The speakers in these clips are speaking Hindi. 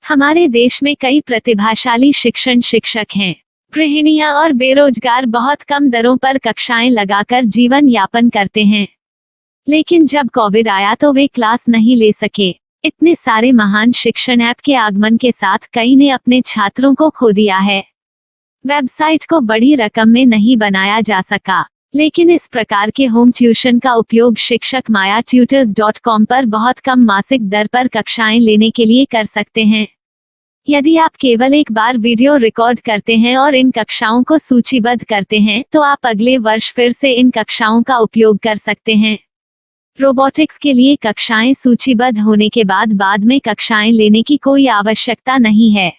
हमारे देश में कई प्रतिभाशाली शिक्षण शिक्षक हैं। गृहिणियां और बेरोजगार बहुत कम दरों पर कक्षाएं लगाकर जीवन यापन करते हैं। लेकिन जब कोविड आया तो वे क्लास नहीं ले सके। इतने सारे महान शिक्षण ऐप के आगमन के साथ कई ने अपने छात्रों को खो दिया है। वेबसाइट को बड़ी रकम में नहीं बनाया जा सका, लेकिन इस प्रकार के होम ट्यूशन का उपयोग शिक्षक myatutors.com पर बहुत कम मासिक दर पर कक्षाएं लेने के लिए कर सकते हैं। यदि आप केवल एक बार वीडियो रिकॉर्ड करते हैं और इन कक्षाओं को सूचीबद्ध करते हैं तो आप अगले वर्ष फिर से इन कक्षाओं का उपयोग कर सकते हैं। रोबोटिक्स के लिए कक्षाएं सूचीबद्ध होने के बाद में कक्षाएं लेने की कोई आवश्यकता नहीं है।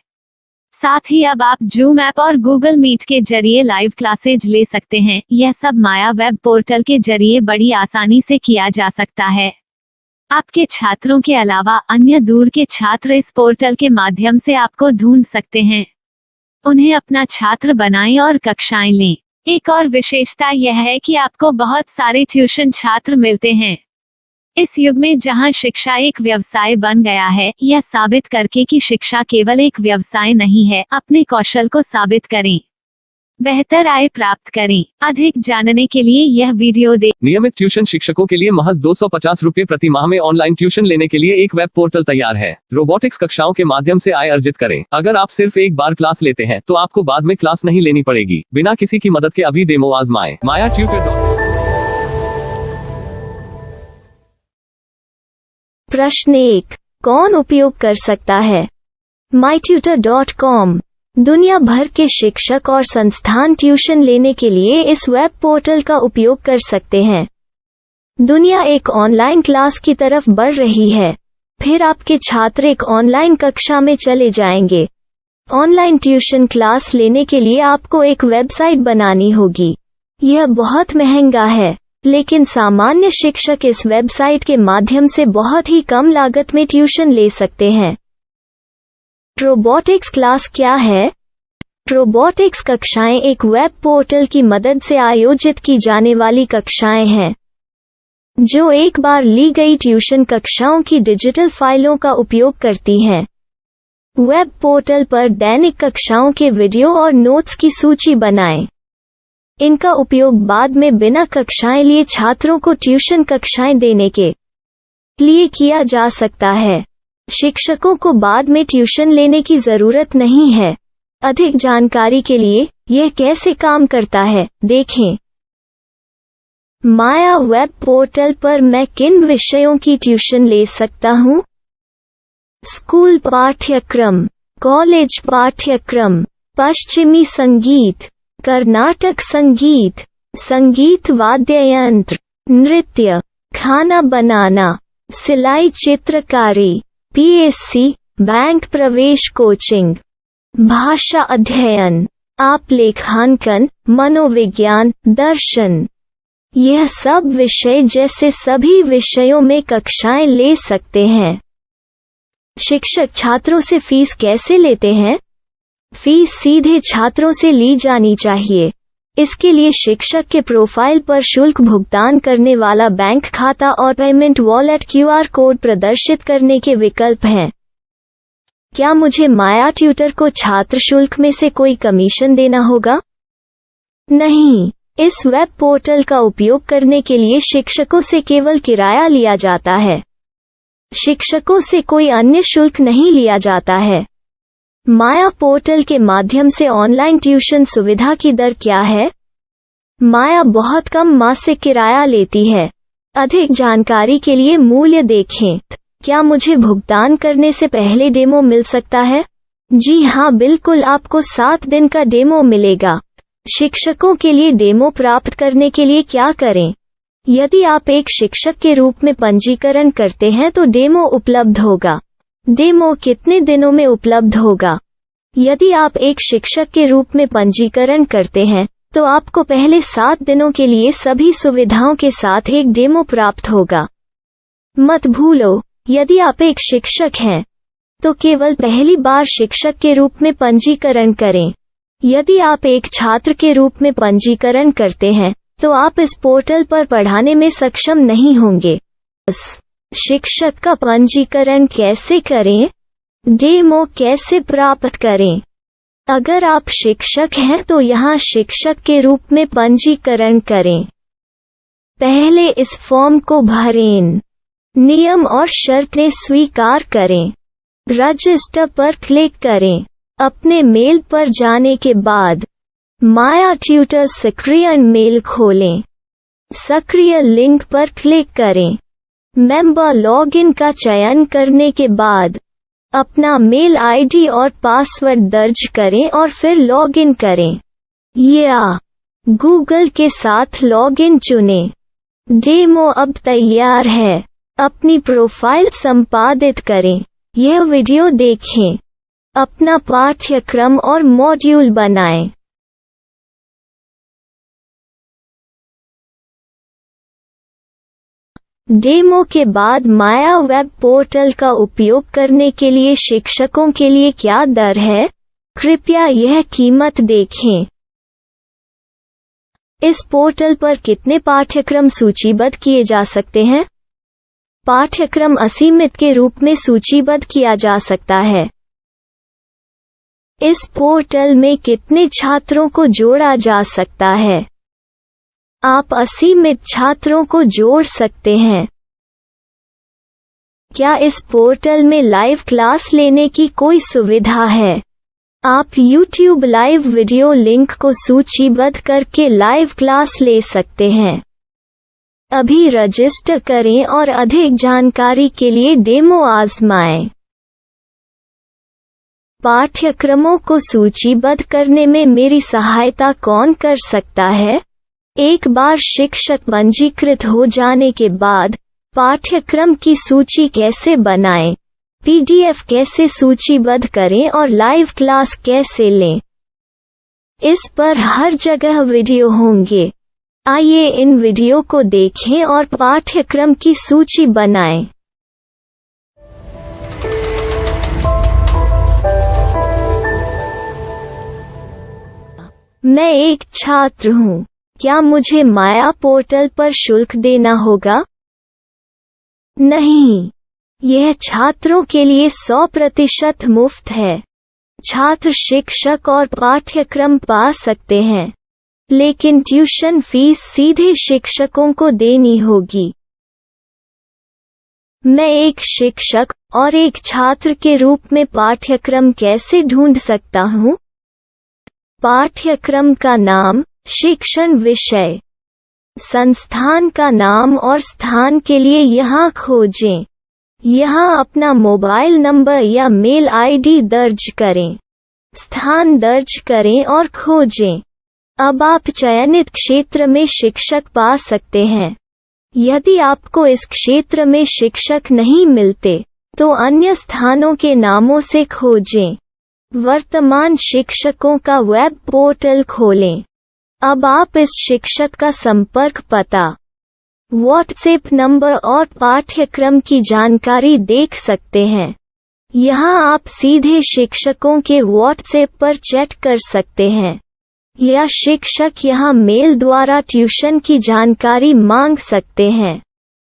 साथ ही अब आप जूम ऐप और गूगल मीट के जरिए लाइव क्लासेज ले सकते हैं। यह सब माया वेब पोर्टल के जरिए बड़ी आसानी से किया जा सकता है। आपके छात्रों के अलावा अन्य दूर के छात्र इस पोर्टल के माध्यम से आपको ढूंढ सकते हैं। उन्हें अपना छात्र बनाएं और कक्षाएं लें। एक और विशेषता यह है कि आपको बहुत सारे ट्यूशन छात्र मिलते हैं। इस युग में जहां शिक्षा एक व्यवसाय बन गया है, यह साबित करके कि शिक्षा केवल एक व्यवसाय नहीं है, अपने कौशल को साबित करें, बेहतर आय प्राप्त करें। अधिक जानने के लिए यह वीडियो देखें। नियमित ट्यूशन शिक्षकों के लिए महज 250 रुपए प्रति माह में ऑनलाइन ट्यूशन लेने के लिए एक वेब पोर्टल तैयार है। रोबोटिक्स कक्षाओं के माध्यम से आय अर्जित करें। अगर आप सिर्फ एक बार क्लास लेते हैं तो आपको बाद में क्लास नहीं लेनी पड़ेगी। बिना किसी की मदद के अभी डेमो आजमाएं। myatutors.com। प्रश्न 1, कौन उपयोग कर सकता है? mytutor.com दुनिया भर के शिक्षक और संस्थान ट्यूशन लेने के लिए इस वेब पोर्टल का उपयोग कर सकते हैं। दुनिया एक ऑनलाइन क्लास की तरफ बढ़ रही है। फिर आपके छात्र एक ऑनलाइन कक्षा में चले जाएंगे। ऑनलाइन ट्यूशन क्लास लेने के लिए आपको एक वेबसाइट बनानी होगी। यह बहुत महंगा है, लेकिन सामान्य शिक्षक इस वेबसाइट के माध्यम से बहुत ही कम लागत में ट्यूशन ले सकते हैं। रोबोटिक्स क्लास क्या है? रोबोटिक्स कक्षाएं एक वेब पोर्टल की मदद से आयोजित की जाने वाली कक्षाएं हैं, जो एक बार ली गई ट्यूशन कक्षाओं की डिजिटल फाइलों का उपयोग करती हैं। वेब पोर्टल पर दैनिक कक्षाओं के वीडियो और नोट्स की सूची बनाएं। इनका उपयोग बाद में बिना कक्षाएं लिए छात्रों को ट्यूशन कक्षाएं देने के लिए किया जा सकता है। शिक्षकों को बाद में ट्यूशन लेने की जरूरत नहीं है। अधिक जानकारी के लिए यह कैसे काम करता है, देखें। माया वेब पोर्टल पर मैं किन विषयों की ट्यूशन ले सकता हूँ? स्कूल पाठ्यक्रम, कॉलेज पाठ्यक्रम, पश्चिमी संगीत, कर्नाटक संगीत, संगीत वाद्य यंत्र, नृत्य, खाना बनाना, सिलाई चित्रकारी, पीएससी, बैंक प्रवेश कोचिंग, भाषा अध्ययन, आप लेखांकन, मनोविज्ञान, दर्शन। यह सब विषय जैसे सभी विषयों में कक्षाएं ले सकते हैं। शिक्षक छात्रों से फीस कैसे लेते हैं? फीस सीधे छात्रों से ली जानी चाहिए। इसके लिए शिक्षक के प्रोफाइल पर शुल्क भुगतान करने वाला बैंक खाता और पेमेंट वॉलेट क्यूआर कोड प्रदर्शित करने के विकल्प हैं। क्या मुझे माया ट्यूटर को छात्र शुल्क में से कोई कमीशन देना होगा? नहीं, इस वेब पोर्टल का उपयोग करने के लिए शिक्षकों से केवल किराया लिया जाता है। शिक्षकों से कोई अन्य शुल्क नहीं लिया जाता है। माया पोर्टल के माध्यम से ऑनलाइन ट्यूशन सुविधा की दर क्या है? माया बहुत कम मासिक किराया लेती है। अधिक जानकारी के लिए मूल्य देखें। क्या मुझे भुगतान करने से पहले डेमो मिल सकता है? जी हाँ, बिल्कुल, आपको 7 दिन का डेमो मिलेगा। शिक्षकों के लिए डेमो प्राप्त करने के लिए क्या करें? यदि आप एक शिक्षक के रूप में पंजीकरण करते हैं तो डेमो उपलब्ध होगा। डेमो कितने दिनों में उपलब्ध होगा? यदि आप एक शिक्षक के रूप में पंजीकरण करते हैं तो आपको पहले 7 दिनों के लिए सभी सुविधाओं के साथ एक डेमो प्राप्त होगा। मत भूलो, यदि आप एक शिक्षक हैं तो केवल पहली बार शिक्षक के रूप में पंजीकरण करें। यदि आप एक छात्र के रूप में पंजीकरण करते हैं तो आप इस पोर्टल पर पढ़ाने में सक्षम नहीं होंगे। शिक्षक का पंजीकरण कैसे करें? डेमो कैसे प्राप्त करें? अगर आप शिक्षक हैं तो यहाँ शिक्षक के रूप में पंजीकरण करें। पहले इस फॉर्म को भरें। नियम और शर्तें स्वीकार करें। रजिस्टर पर क्लिक करें। अपने मेल पर जाने के बाद माया ट्यूटर सक्रिय मेल खोलें। सक्रिय लिंक पर क्लिक करें। मेंबर लॉगिन का चयन करने के बाद अपना मेल आईडी और पासवर्ड दर्ज करें और फिर लॉगिन करें या गूगल के साथ लॉगिन चुनें। डेमो अब तैयार है। अपनी प्रोफाइल संपादित करें। यह वीडियो देखें। अपना पाठ्यक्रम और मॉड्यूल बनाएं। डेमो के बाद माया वेब पोर्टल का उपयोग करने के लिए शिक्षकों के लिए क्या दर है? कृपया यह कीमत देखें। इस पोर्टल पर कितने पाठ्यक्रम सूचीबद्ध किए जा सकते हैं? पाठ्यक्रम असीमित के रूप में सूचीबद्ध किया जा सकता है। इस पोर्टल में कितने छात्रों को जोड़ा जा सकता है? आप असीमित छात्रों को जोड़ सकते हैं। क्या इस पोर्टल में लाइव क्लास लेने की कोई सुविधा है? आप YouTube लाइव वीडियो लिंक को सूचीबद्ध करके लाइव क्लास ले सकते हैं। अभी रजिस्टर करें और अधिक जानकारी के लिए डेमो आजमाएं। पाठ्यक्रमों को सूचीबद्ध करने में मेरी सहायता कौन कर सकता है? एक बार शिक्षक पंजीकृत हो जाने के बाद पाठ्यक्रम की सूची कैसे बनाएं? PDF कैसे सूचीबद्ध करें और लाइव क्लास कैसे लें? इस पर हर जगह वीडियो होंगे। आइए इन वीडियो को देखें और पाठ्यक्रम की सूची बनाएं। मैं एक छात्र हूँ। क्या मुझे माया पोर्टल पर शुल्क देना होगा? नहीं, यह छात्रों के लिए 100% मुफ्त है। छात्र शिक्षक और पाठ्यक्रम पा सकते हैं, लेकिन ट्यूशन फीस सीधे शिक्षकों को देनी होगी। मैं एक शिक्षक और एक छात्र के रूप में पाठ्यक्रम कैसे ढूंढ सकता हूँ? पाठ्यक्रम का नाम, शिक्षण विषय, संस्थान का नाम और स्थान के लिए यहाँ खोजें। यहाँ अपना मोबाइल नंबर या मेल आईडी दर्ज करें। स्थान दर्ज करें और खोजें। अब आप चयनित क्षेत्र में शिक्षक पा सकते हैं। यदि आपको इस क्षेत्र में शिक्षक नहीं मिलते, तो अन्य स्थानों के नामों से खोजें। वर्तमान शिक्षकों का वेब पोर्टल खोलें। अब आप इस शिक्षक का संपर्क पता, व्हाट्सएप नंबर और पाठ्यक्रम की जानकारी देख सकते हैं। यहाँ आप सीधे शिक्षकों के व्हाट्सएप पर चैट कर सकते हैं या शिक्षक यहाँ मेल द्वारा ट्यूशन की जानकारी मांग सकते हैं।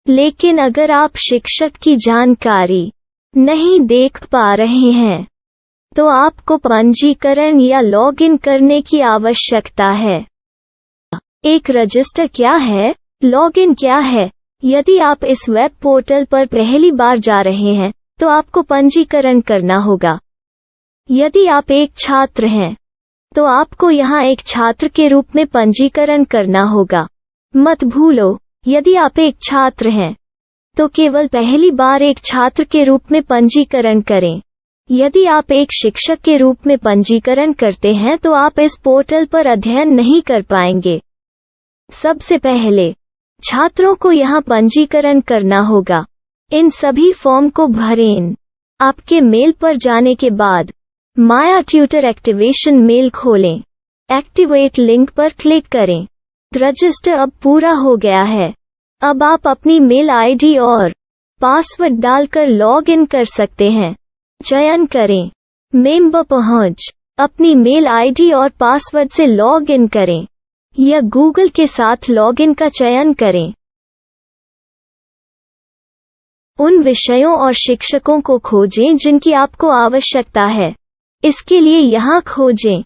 लेकिन अगर आप शिक्षक की जानकारी नहीं देख पा रहे हैं, तो आपको पंजीकरण या लॉगिन करने की आवश्यकता है। एक रजिस्टर क्या है? लॉगिन क्या है? यदि आप इस वेब पोर्टल पर पहली बार जा रहे हैं, तो आपको पंजीकरण करना होगा। यदि आप एक छात्र हैं, तो आपको यहाँ एक छात्र के रूप में पंजीकरण करना होगा। मत भूलो, यदि आप एक छात्र हैं, तो केवल पहली बार एक छात्र के रूप में पंजीकरण करें। यदि आप एक शिक्षक के रूप में पंजीकरण करते हैं, तो आप इस पोर्टल पर अध्ययन नहीं कर पाएंगे। सबसे पहले छात्रों को यहाँ पंजीकरण करना होगा। इन सभी फॉर्म को भरें। आपके मेल पर जाने के बाद माया ट्यूटर एक्टिवेशन मेल खोलें। एक्टिवेट लिंक पर क्लिक करें। रजिस्टर अब पूरा हो गया है। अब आप अपनी मेल आईडी और पासवर्ड डालकर लॉग इन कर सकते हैं। चयन करें मेंबर पहुंच। अपनी मेल आईडी और पासवर्ड से लॉग इन करें या गूगल के साथ लॉगिन का चयन करें। उन विषयों और शिक्षकों को खोजें जिनकी आपको आवश्यकता है। इसके लिए यहाँ खोजें।